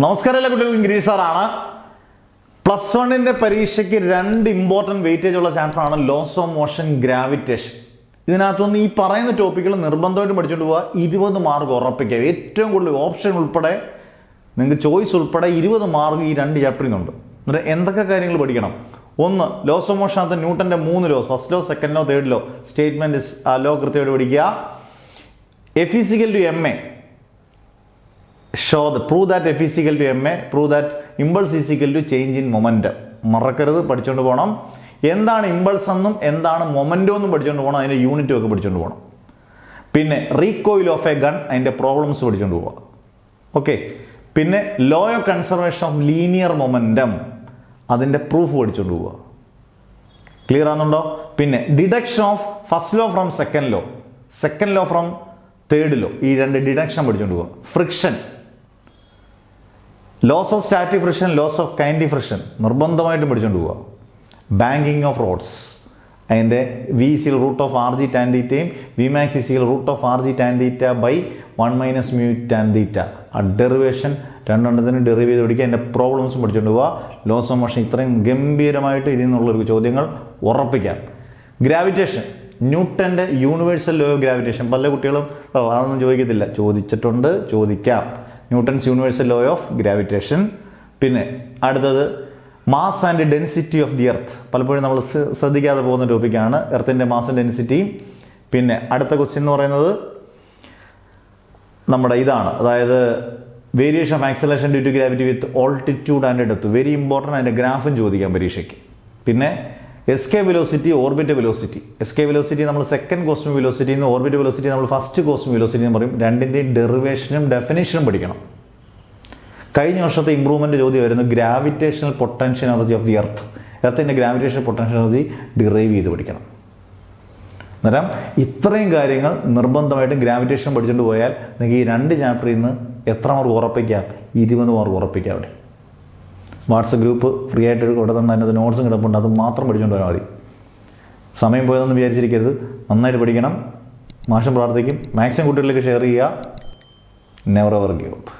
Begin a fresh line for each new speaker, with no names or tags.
നമസ്കാരം, എല്ലാ കുട്ടികൾക്കും ഗിരീഷ് സാറാണ്. പ്ലസ് വണ്ണിൻ്റെ പരീക്ഷയ്ക്ക് 2 ഇമ്പോർട്ടൻറ്റ് വെയിറ്റേജ് ഉള്ള ചാപ്റ്ററാണ് ലോസ് ഓഫ് മോഷൻ, ഗ്രാവിറ്റേഷൻ. ഇതിനകത്തുനിന്ന് ഈ പറയുന്ന ടോപ്പിക്കുകൾ നിർബന്ധമായിട്ടും പഠിച്ചുകൊണ്ട് പോവുക. 20 മാർക്ക് ഉറപ്പിക്കുക. ഏറ്റവും കൂടുതൽ ഓപ്ഷൻ ഉൾപ്പെടെ നിങ്ങൾക്ക് ചോയ്സ് ഉൾപ്പെടെ 20 മാർക്ക് ഈ 2 ചാപ്റ്ററിൽ നിന്നുണ്ട്. എന്നിട്ട് എന്തൊക്കെ കാര്യങ്ങൾ പഠിക്കണം? ഒന്ന്, ലോസ് ഓഫ് മോഷനകത്ത് ന്യൂട്ടൻ്റെ 3 laws, first law, second law, third law, statement law കൃത്യമായിട്ട് പഠിക്കുക. F is equal to ma. Prove that F is equal to ma. Prove that impulse is equal to change in momentum. മറക്കരുത്, പഠിച്ചുകൊണ്ട് പോകണം. എന്താണ് impulse എന്നും എന്താണ് memento എന്നും പഠിച്ചുകൊണ്ട് പോകണം. അതിൻ്റെ യൂണിറ്റും ഒക്കെ പഠിച്ചുകൊണ്ട് പോകണം. പിന്നെ റീകോയിൽ ഓഫ് എ ഗൺ, അതിൻ്റെ പ്രോബ്ലംസ് പഠിച്ചുകൊണ്ട് പോവുക. ഓക്കെ. പിന്നെ law of conservation of linear momentum, അതിൻ്റെ പ്രൂഫ് പഠിച്ചുകൊണ്ട് പോവുക. ക്ലിയർ ആണെന്നുണ്ടോ? പിന്നെ deduction of first law from second law, second law from third law, ഈ 2 ഡിഡക്ഷൻ പഠിച്ചുകൊണ്ട് പോവുക. Friction, laws of static friction, laws of kinetic friction നിർബന്ധമായിട്ടും പഠിച്ചുകൊണ്ട് പോവുക. ബാങ്കിങ് ഓഫ് റോഡ്സ്, അതിൻ്റെ v is root of r g tan തീറ്റയും v max is root of r g tan theta by 1 - mu tan theta. ആ derivation രണ്ടെണ്ണത്തിന് ഡെറിവ് ചെയ്ത് പഠിക്കുക. അതിൻ്റെ പ്രോബ്ലംസും പഠിച്ചുകൊണ്ട് പോവുക. ലോസ് ഓഫ് മോഷൻ ഇത്രയും ഗംഭീരമായിട്ട് ഇതിൽ നിന്നുള്ളൊരു ചോദ്യങ്ങൾ ഉറപ്പിക്കാം. ഗ്രാവിറ്റേഷൻ, ന്യൂട്ടൻ്റെ യൂണിവേഴ്സൽ ലോ ഓഫ് ഗ്രാവിറ്റേഷൻ. പല കുട്ടികളും അതൊന്നും ചോദിക്കത്തില്ല, ചോദിച്ചിട്ടുണ്ട്, ചോദിക്കാം. Newton's universal law of gravitation. പിന്നെ അടുത്തത് mass and density of the earth. പലപ്പോഴും നമ്മൾ ശ്രദ്ധിക്കാതെ പോകുന്ന ടോപ്പിക്കാണ് എർത്തിൻ്റെ മാസ് ആൻഡ് ഡെൻസിറ്റിയും. പിന്നെ അടുത്ത ക്വസ്റ്റ്യൻ എന്ന് പറയുന്നത് നമ്മുടെ ഇതാണ്, അതായത് variation of acceleration due to gravity with altitude and depth. Very important, അതിൻ്റെ ഗ്രാഫും ചോദിക്കാം പരീക്ഷയ്ക്ക്. പിന്നെ escape velocity, orbit velocity. Escape velocity നമ്മൾ സെക്കൻഡ് കോസ്മിക് വെലോസിറ്റി എന്ന്, ഓർബിറ്റ് വെലോസിറ്റി നമ്മൾ ഫസ്റ്റ് കോസ്മിക് വെലോസിറ്റി എന്ന് പറയും. രണ്ടിൻ്റെയും ഡെറിവേഷനും ഡെഫിനേഷനും പഠിക്കണം. കഴിഞ്ഞ വർഷത്തെ ഇമ്പ്രൂവ്മെൻറ്റ് ചോദ്യം വരുന്നു gravitational potential energy of the earth. എർത്തിൻ്റെ ഗ്രാവിറ്റേഷണൽ പൊട്ടൻഷ്യൽ എനർജി ഡിറൈവ് ചെയ്ത് പഠിക്കണം. അന്നേരം ഇത്രയും കാര്യങ്ങൾ നിർബന്ധമായിട്ടും ഗ്രാവിറ്റേഷൻ പഠിച്ചുകൊണ്ട് പോയാൽ നിങ്ങൾക്ക് ഈ 2 ചാപ്റ്ററിൽ നിന്ന് എത്ര മാർക്ക് ഉറപ്പിക്കാം? 20 മാർക്ക് ഉറപ്പിക്കാം. അവിടെ വാട്സപ്പ് ഗ്രൂപ്പ് ഫ്രീ ആയിട്ട് ഇവിടെ തന്നെ അതിനകത്ത് നോട്ട്സും കിടപ്പുണ്ട്, അത് മാത്രം പഠിച്ചുകൊണ്ട് പോയാൽ മതി. സമയം പോയതൊന്നും വിചാരിച്ചിരിക്കരുത്. നന്നായിട്ട് പഠിക്കണം. മാഷം പ്രാർത്ഥിക്കും. മാക്സിമം കുട്ടികളിലേക്ക് ഷെയർ ചെയ്യുക. Never ever give up.